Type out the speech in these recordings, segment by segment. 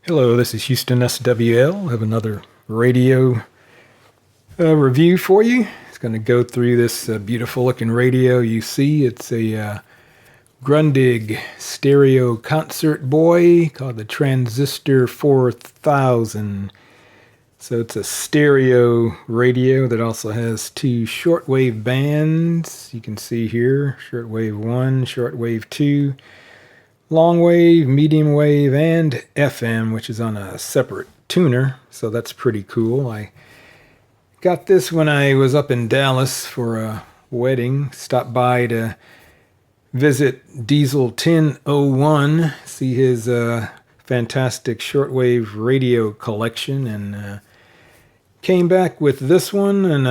Hello, this is Houston SWL. I have another radio review for you. It's going to go through this beautiful looking radio you see. It's a Grundig stereo concert boy called the Transistor 4000. So it's a stereo radio that also has two shortwave bands. You can see here, shortwave 1, shortwave 2. Long wave, medium wave, and FM, which is on a separate tuner, so that's pretty cool. I got this when I was up in Dallas for a wedding. Stopped by to visit Diesel 1001, see his fantastic shortwave radio collection, and came back with this one and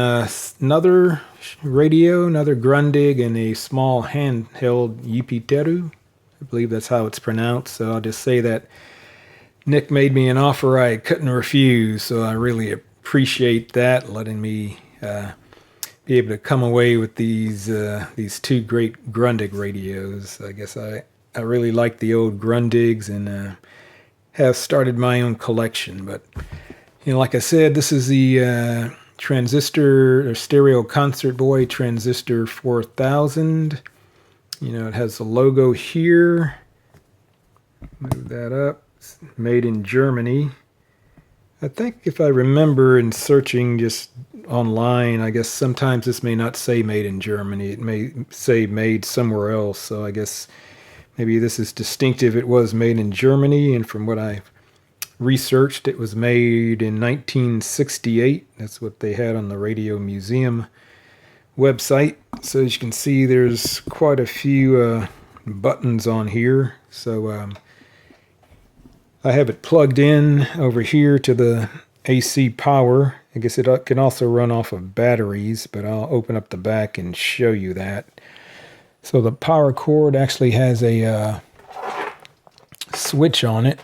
another radio, another Grundig, and a small handheld Yupiteru. I believe that's how it's pronounced, so I'll just say that Nick made me an offer I couldn't refuse, so I really appreciate that, letting me be able to come away with these two great Grundig radios. I guess I really like the old Grundigs and have started my own collection, but like I said, this is the Transistor or Stereo Concert Boy Transistor 4000. It has the logo here. Move that up. It's made in Germany. I think if I remember in searching just online, I guess sometimes this may not say made in Germany. It may say made somewhere else. So I guess maybe this is distinctive. It was made in Germany, and from what I researched, it was made in 1968. That's what they had on the Radio Museum website. So as you can see, there's quite a few buttons on here. So I have it plugged in over here to the AC power. I guess it can also run off of batteries, but I'll open up the back and show you that. So the power cord actually has a switch on it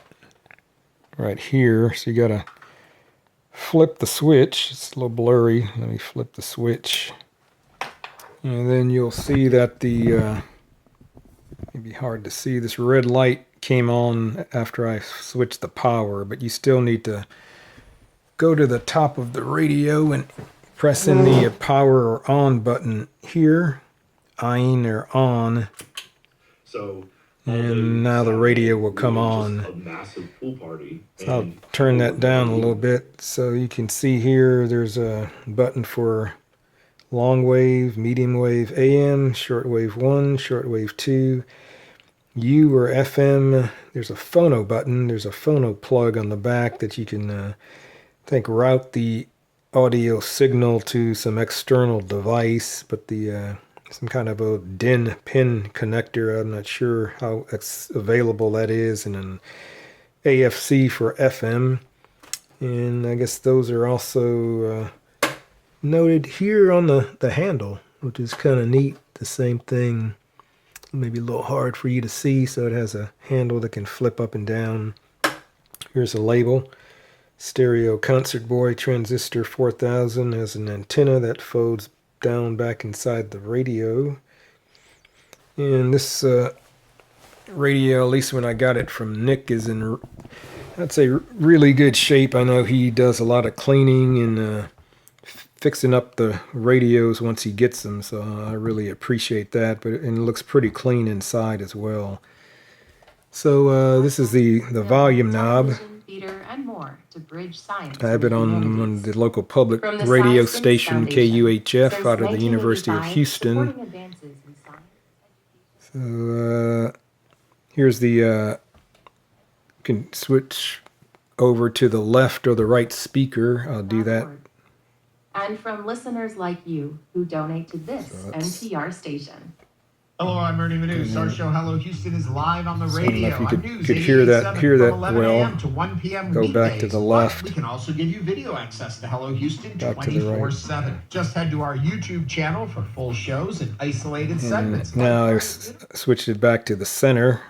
right here. So you gotta flip the switch. It's a little blurry. Let me flip the switch. And then you'll see that the, maybe hard to see, this red light came on after I switched the power, but you still need to go to the top of the radio and press in the power or on button here, ein or on, and now the radio will come on. So I'll turn that down a little bit so you can see here there's a button for long wave, medium wave, AM, shortwave 1, shortwave 2, U or FM. There's a phono button. There's a phono plug on the back that you can, I think, route the audio signal to some external device, but the some kind of a DIN pin connector. I'm not sure how available that is, and an AFC for FM. And I guess those are also noted here on the handle, which is kind of neat. The same thing, maybe a little hard for you to see, so it has a handle that can flip up and down. Here's a label. Stereo Concert Boy Transistor 4000 has an antenna that folds down back inside the radio. And this radio, at least when I got it from Nick, is in, I'd say, really good shape. I know he does a lot of cleaning and fixing up the radios once he gets them, so I really appreciate that. And it looks pretty clean inside as well. So this is the volume knob. And more to bridge science. I have it on the local public radio station, KUHF, out of the University of Houston. So here's the, you can switch over to the left or the right speaker. I'll do that. And from listeners like you who donate to this NPR station. Hello, I'm Ernie Manu. Our show Hello Houston is live on the radio. I don't know if you could hear that well. To 1 p.m. Go back to the left. We can also give you video access to Hello Houston 24/7. Just head to our YouTube channel for full shows and isolated segments. Now I switched it back to the center.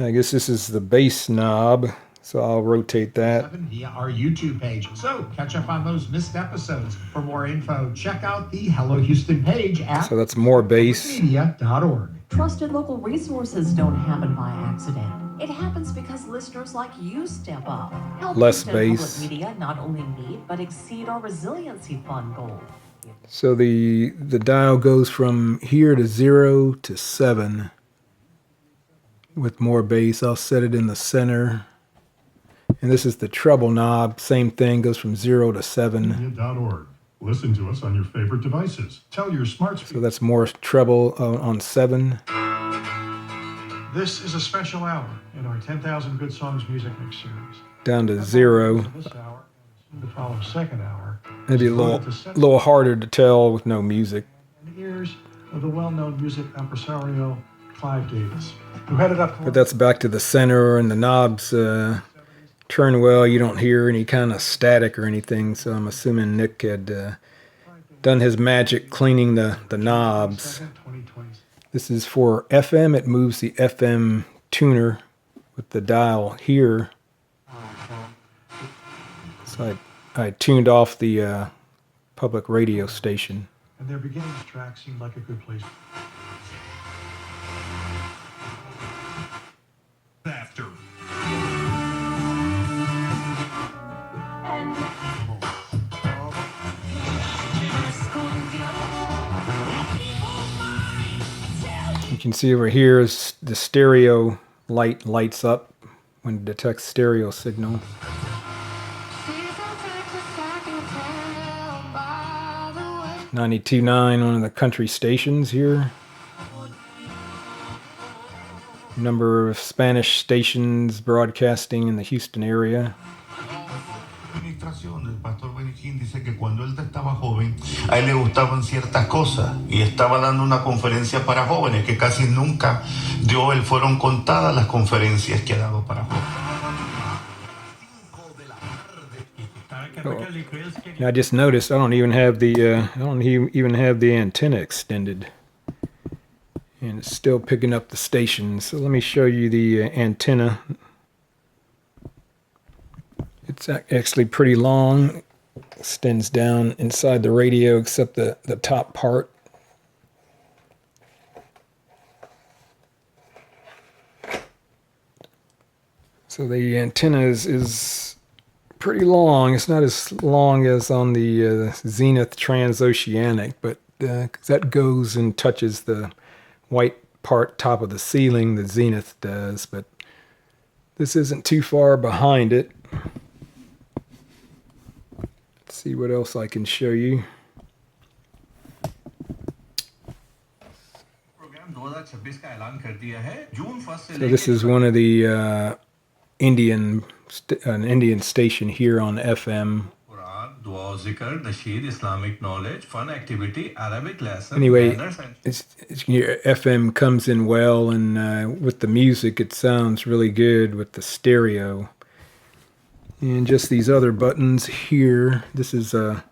I guess this is the bass knob, so I'll rotate that. Via our YouTube page. So catch up on those missed episodes. For more info, check out the Hello Houston page at so that's more bass. Media.org. Trusted local resources don't happen by accident. It happens because listeners like you step up. Help Less Houston bass. Public Media not only meet but exceed our resiliency fund goal. So the dial goes from here to 0 to 7 with more bass. I'll set it in the center. And this is the treble knob. Same thing, goes from 0 to 7. Media.org. Listen to us on your favorite devices. Tell your smart speaker. So that's more treble on 7. This is a special hour in our 10,000 Good Songs music mix series. Down to 0. This hour, and the following second hour, Maybe a little harder to tell with no music. in the ears of the well-known music impresario Clive Davis, who headed up. But that's back to the center, and the knobs turn well. You don't hear any kind of static or anything, so I'm assuming Nick had done his magic cleaning the knobs. This is for FM. It moves the FM tuner with the dial here. So I tuned off the public radio station. And their beginnings track seemed like a good place. After. You can see over here is the stereo light lights up when it detects stereo signal. 92.9, one of the country stations here. Number of Spanish stations broadcasting in the Houston area. El pastor Beniquín dice que cuando él estaba joven, a él le gustaban ciertas cosas y estaba dando una conferencia para jóvenes que casi nunca dio él. Fueron contadas las conferencias que ha dado para jóvenes. I just noticed I don't even have the antenna extended, and it's still picking up the stations. So let me show you the antenna. It's actually pretty long. Extends down inside the radio except the top part. So the antenna is pretty long. It's not as long as on the Zenith Transoceanic, but that goes and touches the white part top of the ceiling, the Zenith does, but this isn't too far behind it. Let's see what else I can show you. So this is one of the an Indian station here on FM. Anyway, your FM comes in well, and with the music, it sounds really good with the stereo. And just these other buttons here. This is it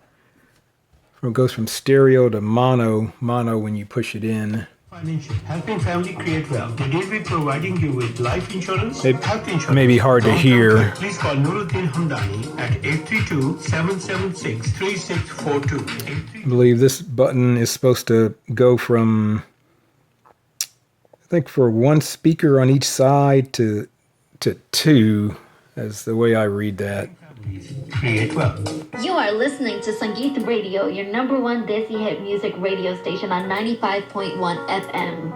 goes from stereo to mono when you push it in. Financial, helping family create wealth. They will be providing you with life insurance, health insurance. May be hard to hear. Please call Nuruddin Hamdani at 832-776-3642. I believe this button is supposed to go from, I think, for one speaker on each side to two, as the way I read that. Create wealth. You are listening to Sangeet Radio, your number one Desi hit music radio station on 95.1 FM.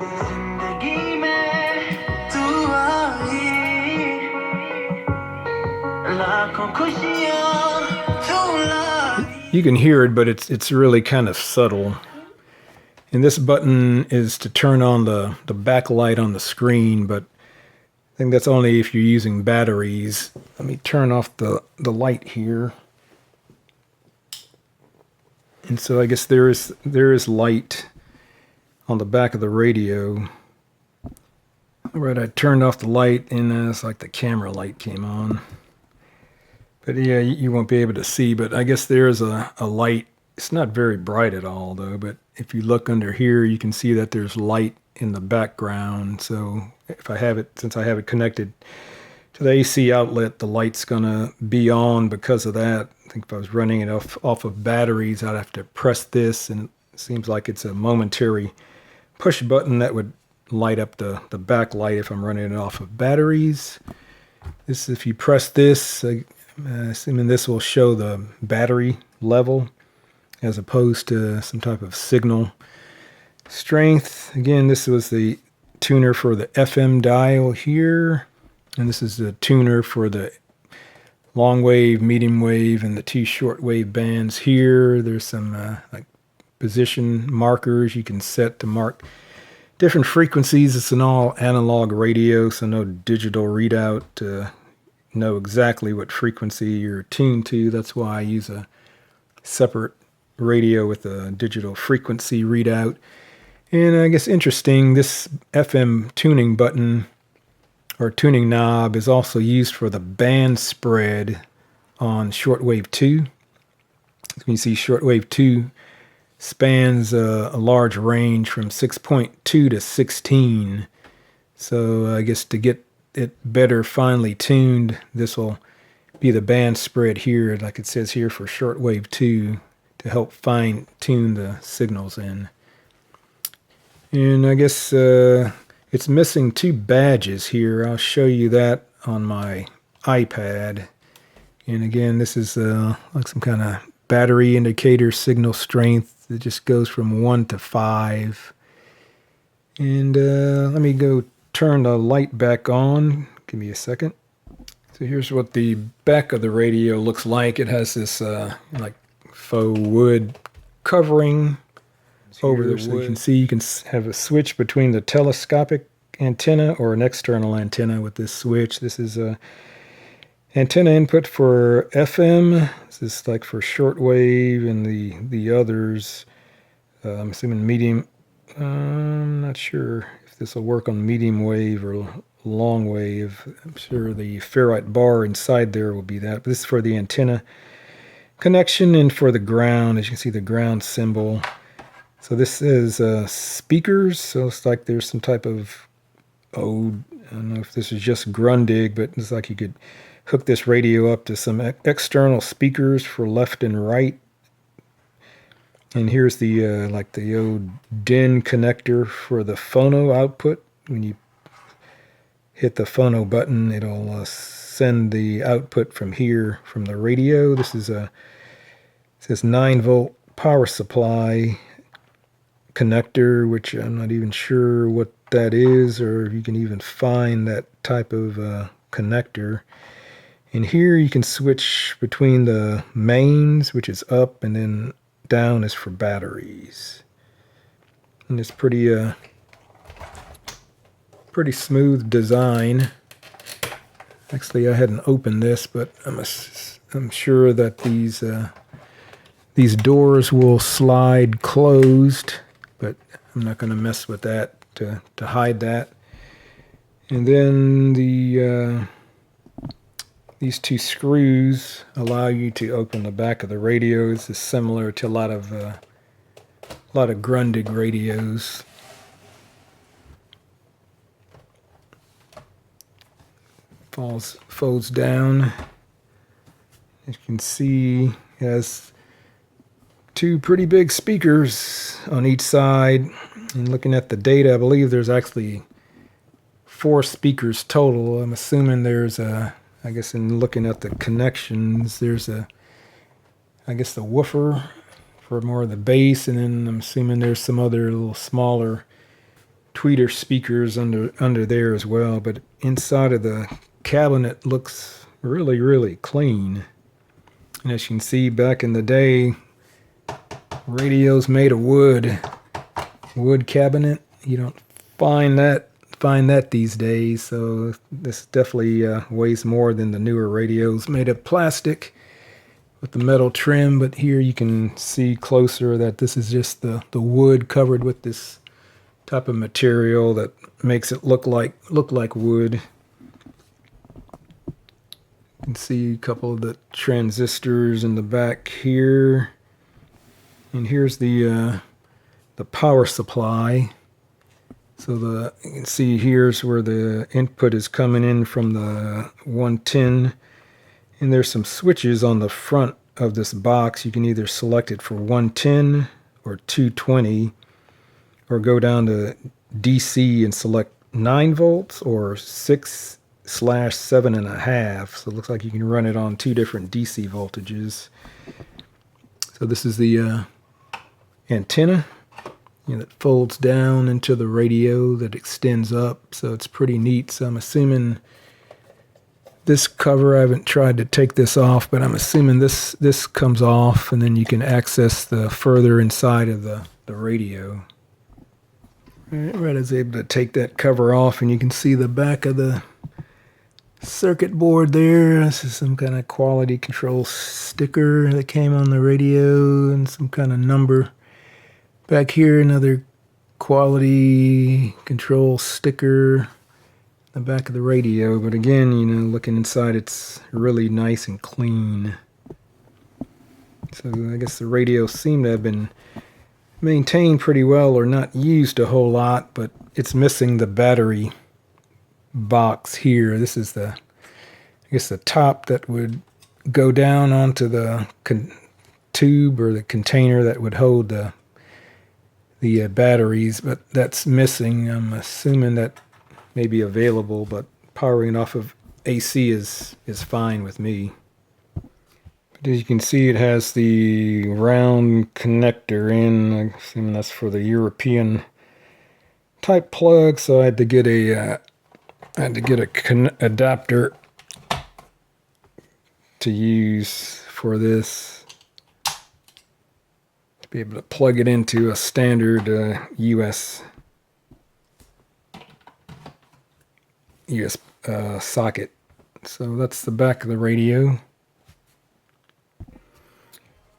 You can hear it, but it's really kind of subtle. And this button is to turn on the backlight on the screen, but I think that's only if you're using batteries. Let me turn off the light here. And so I guess there is light on the back of the radio. All right, I turned off the light, and it's like the camera light came on. But yeah, you won't be able to see, but I guess there's a light. It's not very bright at all, though, but if you look under here, you can see that there's light in the background. So if I have it, since I have it connected to the AC outlet, the light's gonna be on because of that. I think if I was running it off of batteries, I'd have to press this, and it seems like it's a momentary push button that would light up the backlight if I'm running it off of batteries. This, if you press this, assuming this will show the battery level as opposed to some type of signal strength. Again, this was the tuner for the FM dial here, and this is the tuner for the long wave, medium wave, and the 2 shortwave bands here. There's some like position markers you can set to mark different frequencies. It's an all analog radio, so no digital readout to know exactly what frequency you're tuned to. That's why I use a separate radio with a digital frequency readout. And I guess interesting, this FM tuning button or tuning knob is also used for the band spread on shortwave 2. As you see, shortwave 2 spans a large range from 6.2 to 16. So I guess to get it better finely tuned, this will be the band spread here, like it says here for shortwave 2, to help fine tune the signals in. And I guess it's missing 2 badges here. I'll show you that on my iPad. And again, this is like some kind of battery indicator signal strength. It just goes from 1 to 5. And let me go turn the light back on. Give me a second. So here's what the back of the radio looks like. It has this like faux wood covering over there, so you can see you can have a switch between the telescopic antenna or an external antenna with this switch. This is a antenna input for FM. This is like for shortwave, and the others, I'm assuming medium. I'm not sure if this will work on medium wave or long wave. I'm sure the ferrite bar inside there will be that. But this is for the antenna connection and for the ground. As you can see, the ground symbol. So this is speakers. So it's like there's some type of I don't know if this is just Grundig, but it's like you could hook this radio up to some external speakers for left and right. And here's the like the old DIN connector for the phono output. When you hit the phono button, it'll send the output from here from the radio. This is it says 9-volt power supply connector, which I'm not even sure what that is, or if you can even find that type of connector. And here you can switch between the mains, which is up, and then down is for batteries. And it's pretty smooth design. Actually, I hadn't opened this, but I'm sure that these doors will slide closed, but I'm not going to mess with that to hide that. And then these 2 screws allow you to open the back of the radios. It's similar to a lot of Grundig radios. Folds down. As you can see, it has 2 pretty big speakers on each side. And looking at the data, I believe there's actually 4 speakers total. I'm assuming there's I guess in looking at the connections, there's I guess the woofer for more of the bass, and then I'm assuming there's some other little smaller tweeter speakers under there as well. But inside of the cabinet looks really, really clean. And as you can see, back in the day, radios made of wood cabinet. You don't find that these days. So this definitely weighs more than the newer radios made of plastic with the metal trim. But here you can see closer that this is just the wood covered with this type of material that makes it look like wood. You can see a couple of the transistors in the back here. And here's the power supply. So you can see here's where the input is coming in from the 110. And there's some switches on the front of this box. You can either select it for 110 or 220, or go down to DC and select 9 volts or 6/7.5. So it looks like you can run it on 2 different DC voltages. So this is the antenna, that folds down into the radio that extends up. So it's pretty neat. So I'm assuming this cover, I haven't tried to take this off, but I'm assuming this comes off, and then you can access the further inside of the radio. Right, I was able to take that cover off, and you can see the back of the circuit board there. This is some kind of quality control sticker that came on the radio, and some kind of number. Back here, another quality control sticker. The back of the radio, but again, looking inside, it's really nice and clean. So I guess the radio seemed to have been maintained pretty well, or not used a whole lot, but it's missing the battery box here. This is the top that would go down onto the tube or the container that would hold the batteries, but that's missing. I'm assuming that may be available, but powering off of AC is fine with me. But as you can see, it has the round connector in. I'm assuming that's for the European type plug. So I had to get a adapter to use for this, to be able to plug it into a standard US socket. So that's the back of the radio.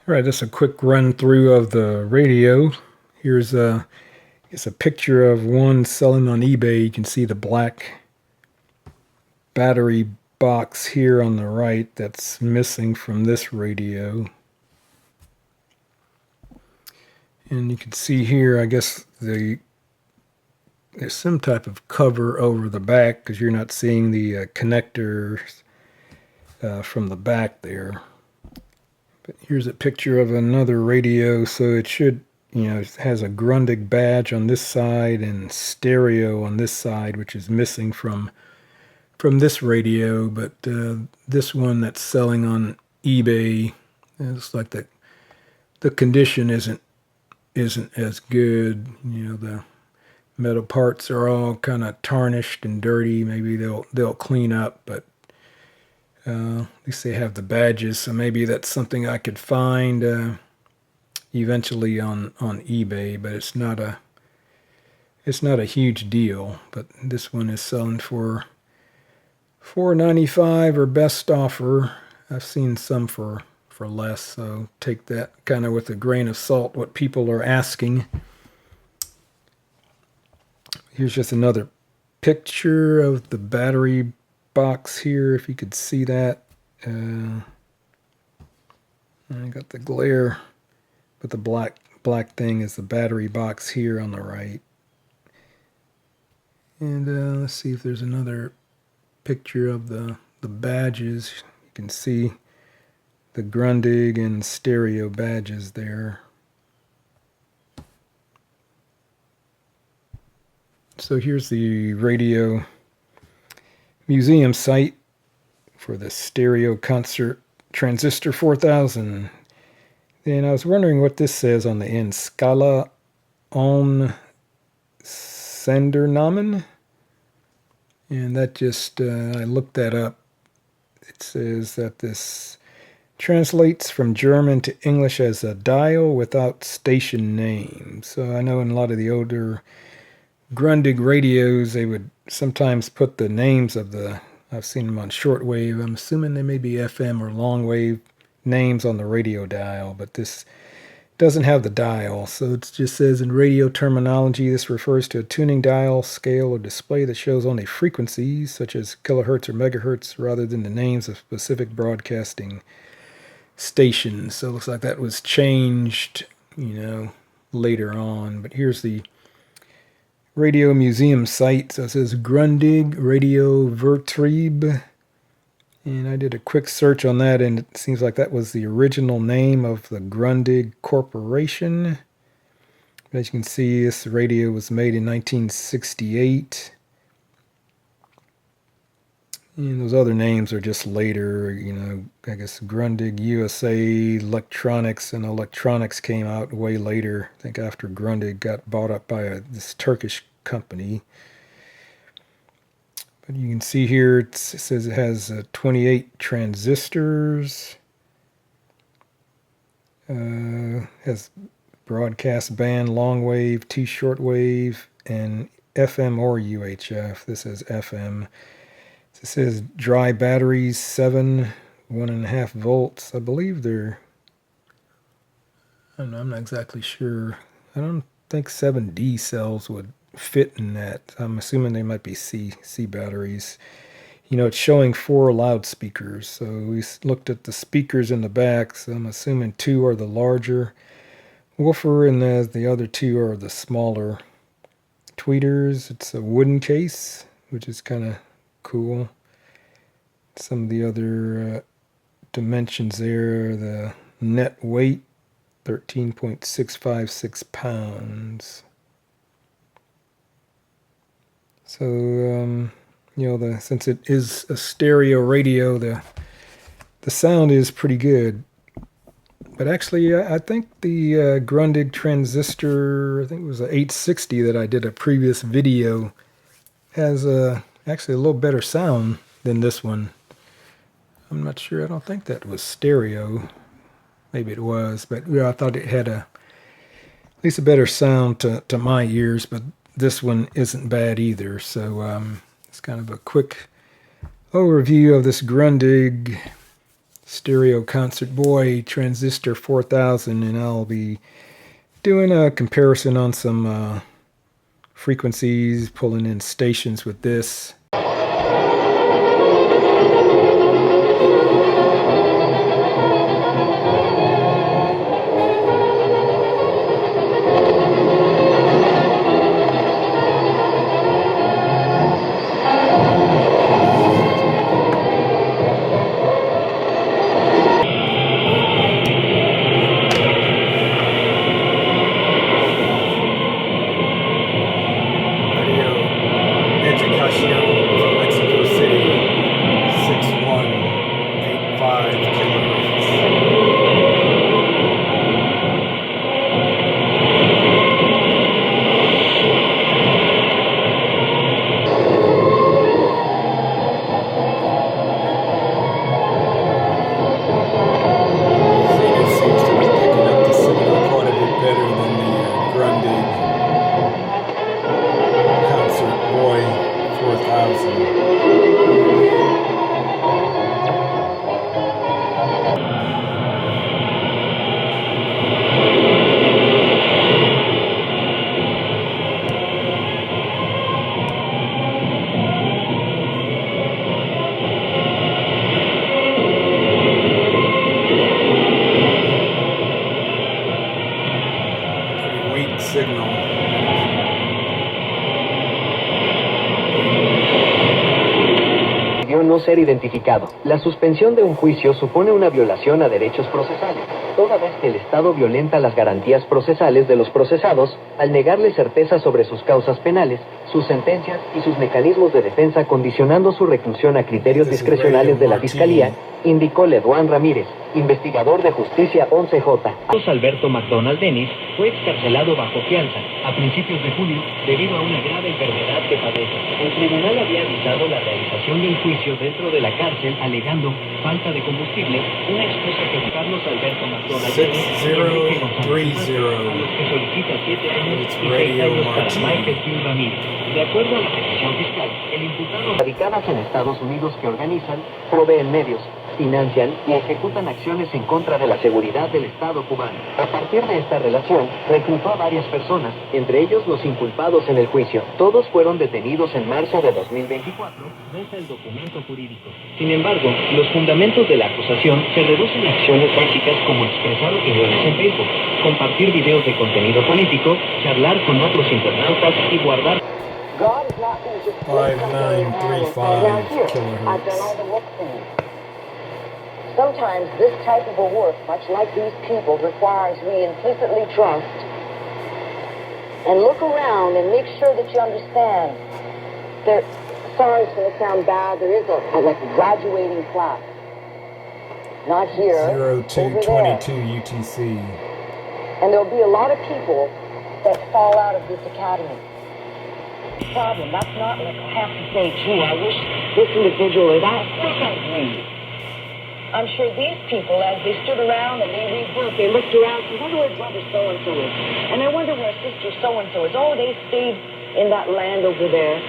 All right, just a quick run through of the radio. Here's it's a picture of one selling on eBay. You can see the black battery box here on the right that's missing from this radio. And you can see here, I guess there's some type of cover over the back, because you're not seeing the connectors from the back there. But here's a picture of another radio. So it should, it has a Grundig badge on this side and stereo on this side, which is missing from this radio. But this one that's selling on eBay, it's like the condition isn't as good. The metal parts are all kind of tarnished and dirty. Maybe they'll clean up, but at least they have the badges. So maybe that's something I could find eventually on eBay. But it's not a huge deal. But this one is selling for $4.95 or best offer. I've seen some for less. So take that kind of with a grain of salt, what people are asking. Here's just another picture of the battery box here, if you could see that. I got the glare, but the black thing is the battery box here on the right. And let's see if there's another picture of the badges. You can see the Grundig and stereo badges there. So here's the radio museum site for the stereo concert Transistor 4000. And I was wondering what this says on the end. Skala om Sendernamen. And that just, I looked that up. It says that this translates from German to English as a dial without station name. So I know in a lot of the older Grundig radios, they would sometimes put the names of I've seen them on shortwave. I'm assuming they may be FM or long wave names on the radio dial, but this doesn't have the dial. So it just says in radio terminology, this refers to a tuning dial, scale, or display that shows only frequencies such as kilohertz or megahertz rather than the names of specific broadcasting stations. So it looks like that was changed, later on. But here's the radio museum site. So it says Grundig Radio Vertrieb. And I did a quick search on that, and it seems like that was the original name of the Grundig Corporation. As you can see, this radio was made in 1968. And those other names are just later, you know, I guess Grundig, USA, Electronics, and Electronics came out way later. I think after Grundig got bought up by this Turkish company. But you can see here it says it has 28 transistors. Has broadcast band, long wave, T shortwave, and FM or UHF. This is FM. It says dry batteries, 1.5 volts. I believe they're, I don't know, I'm not exactly sure. I don't think 7D cells would fit in that. I'm assuming they might be C batteries. You know, it's showing 4 loudspeakers. So we looked at the speakers in the back. So I'm assuming 2 are the larger woofer and the other 2 are the smaller tweeters. It's a wooden case, which is kind of cool. Some of the other dimensions there, the net weight, 13.656 pounds. So, you know, since it is a stereo radio, the sound is pretty good. But actually, I think the Grundig Transistor, I think it was an 860 that I did a previous video, has actually a little better sound than this one. I'm not sure. I don't think that was stereo. Maybe it was, but yeah, I thought it had at least a better sound to my ears. But this one isn't bad either. So it's kind of a quick overview of this Grundig Stereo Concert Boy Transistor 4000, and I'll be doing a comparison on some frequencies, pulling in stations with this. No ser identificado. La suspensión de un juicio supone una violación a derechos procesales, toda vez que el Estado violenta las garantías procesales de los procesados al negarle certeza sobre sus causas penales, sus sentencias y sus mecanismos de defensa, condicionando su reclusión a criterios discrecionales de la Fiscalía, indicó Leduán Ramírez, investigador de Justicia 11J. Alberto McDonald Dennis fue excarcelado bajo fianza a principios de julio debido a una grave enfermedad que padece. El tribunal había avisado la realización del juicio dentro de la cárcel alegando falta de combustible, una excusa que Carlos Alberto McDonald Dennis y Enrique González, a los que solicita 7 años y 6 años para Michael Gil Ramírez. De acuerdo a la petición fiscal, el imputado radicadas en Estados Unidos que organizan, proveen medios, financian y ejecutan acciones en contra de la seguridad del Estado cubano. A partir de esta relación, reclutó a varias personas, entre ellos los inculpados en el juicio. Todos fueron detenidos en marzo de 2024, reza el documento jurídico. Sin embargo, los fundamentos de la acusación se reducen a acciones básicas como expresar opiniones en Facebook, compartir videos de contenido político, charlar con otros internautas y guardar 5935 kilohertz. Sometimes this type of a work, much like these people, requires we implicitly trust and look around and make sure that you understand. Sorry, it's going to sound bad. There is a like graduating class. Not here. 0222 UTC. And there'll be a lot of people that fall out of this academy. Problem. That's not like I have to say, gee, I wish this individual or that. Of course I agree. I'm sure these people, as they stood around and they read books, they looked around, I wonder where brother so-and-so is. And I wonder where sister so-and-so is. Oh, they stayed in that land over there.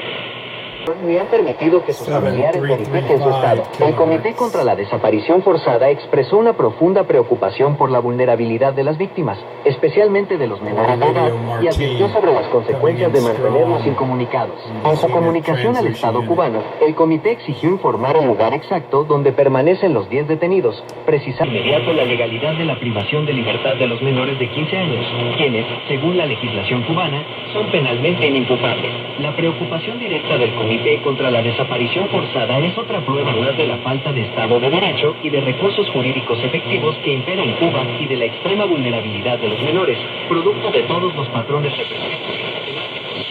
Ni han permitido que sus familiares verifiquen su estado. El Comité contra la Desaparición Forzada expresó una profunda preocupación por la vulnerabilidad de las víctimas, especialmente de los menores de edad, y advirtió sobre las consecuencias de mantenerlos incomunicados. En su comunicación al Estado cubano, el Comité exigió informar el lugar exacto donde permanecen los 10 detenidos, precisando inmediato la legalidad de la privación de libertad de los menores de 15 años, quienes, según la legislación cubana, son penalmente inimputables. La preocupación directa del Comité contra la desaparición forzada es otra prueba más de la falta de Estado de Derecho y de recursos jurídicos efectivos que impera en Cuba y de la extrema vulnerabilidad de los menores, producto de todos los patrones represivos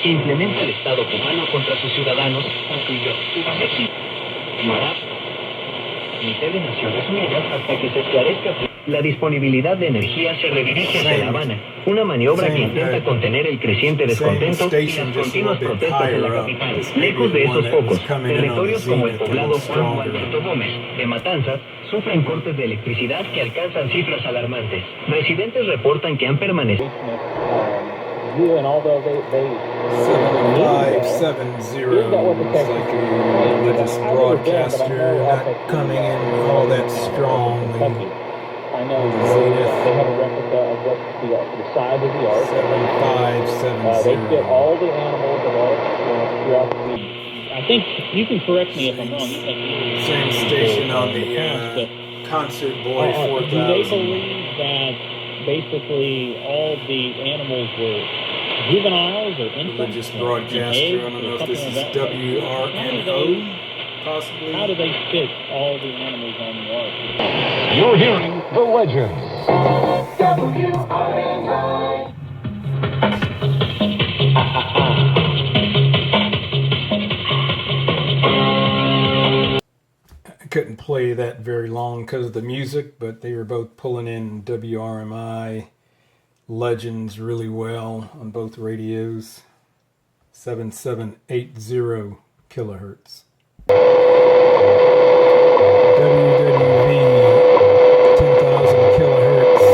que implementa el Estado cubano contra sus ciudadanos, concluyó Cuba Comité de Naciones Unidas hasta que se esclarezca la disponibilidad de energía se redirige hacia La Habana, una maniobra que intenta contener el creciente descontento y las continuas protestas en la capital. Lejos de esos focos, territorios como el poblado Juan Alberto Gómez de Matanzas sufren cortes de electricidad que alcanzan cifras alarmantes. Residentes reportan que han permanecido. 7570 is like a religious broadcaster, not coming in all that strongly. I know Zenith. They have a replica of what the size of the ark. 7570. They fit all the animals of all throughout the region. I think you can correct me if I'm wrong. Same station on the Concert Boy 4000. Do they believe that basically all the animals were juveniles or infants? Religious broadcaster. I don't know if this is WRNO, possibly. How do they fit all the animals on the ark? You're hearing the legends. I couldn't play that very long because of the music, but they were both pulling in WRMI legends really well on both radios. 7780 kilohertz. WWV 10,000 kilohertz.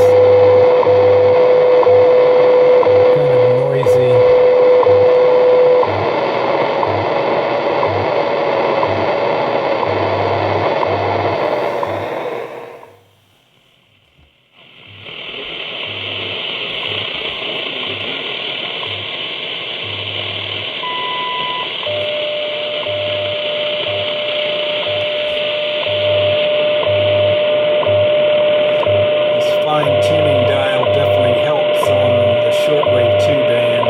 Kind of noisy. Fine-tuning dial definitely helps on the shortwave 2 band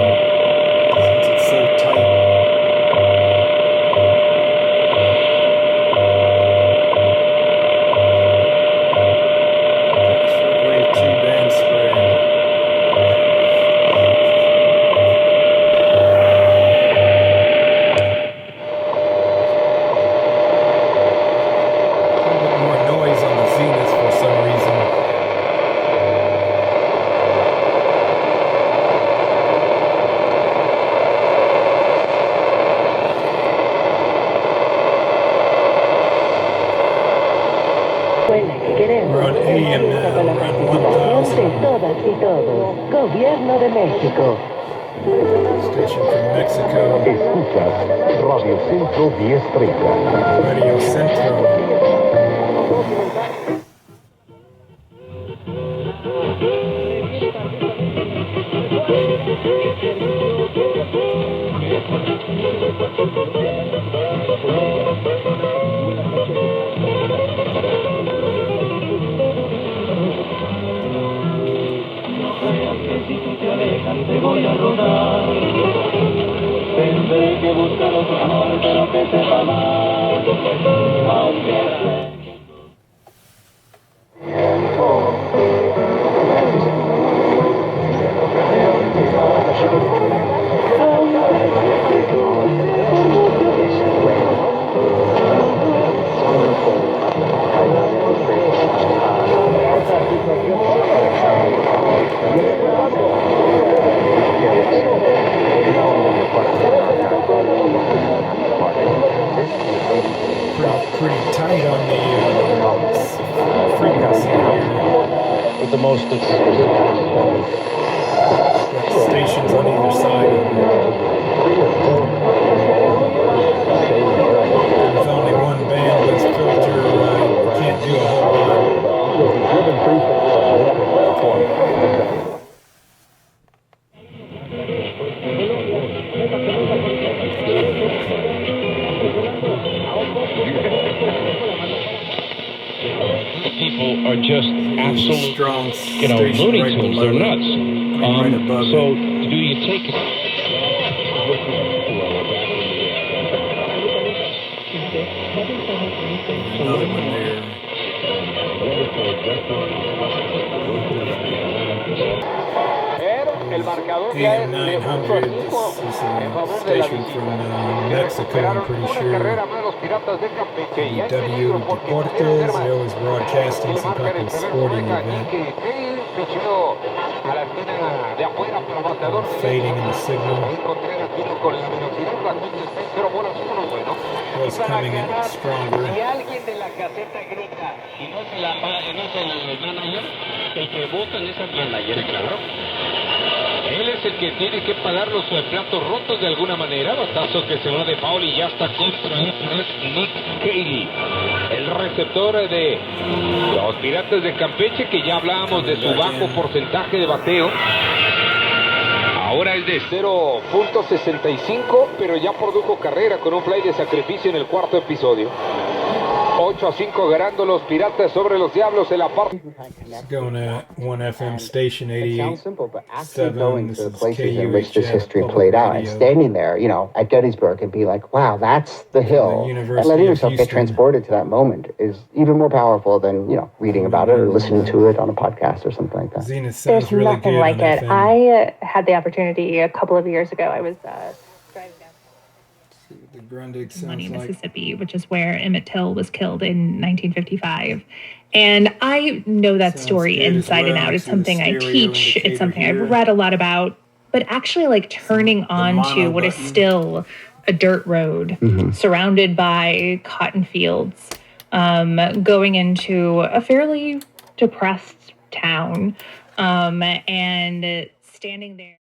since it's so tight. Shortwave 2 band spread. A little bit more noise on the Zenith for some reason. We're on AM now, around 1000. De todas y todos. Gobierno de México. Station from Mexico. Escuchas Radio Centro 1030. Radio Centro. Te voy a rodar. Tendré que buscar otro amor, pero que sepa amar. Aunque tiempo. right on the frequency here. With the most Stations on either side of it. There's only one bandwidth filter. Can't do a whole lot. People are just absolute strong, Looney Tunes. They're nuts. Right above so, do you take it? Another one there. AM 900. This is a station from Mexico, I'm pretty sure. W Deportes. They're always broadcasting some type of sporting event. Fading in the signal. Was coming in stronger. Él es el que tiene que pagar los platos rotos de alguna manera. Batazo que se va de foul y ya está contra Nick Haley, el receptor de los Piratas de Campeche, que ya hablábamos de su bajo porcentaje de bateo. Ahora es de 0.65, pero ya produjo carrera con un fly de sacrificio en el cuarto episodio. 8-5 ganando los Piratas sobre los Diablos en la parte. Going at 1FM station 88.7. This is places in which this history played out, and standing there, at Gettysburg, and be like, "Wow, that's the hill." And letting yourself get transported to that moment is even more powerful than reading about it or listening to it on a podcast or something like that. Zenith sounds really good. There's nothing like it. I had the opportunity a couple of years ago. I was driving down the Grundig Money, Mississippi, which is where Emmett Till was killed in 1955. And I know that story inside and out. It's something I teach. It's something I've read a lot about. But actually, turning on to what is still a dirt road surrounded by cotton fields, going into a fairly depressed town, and standing there.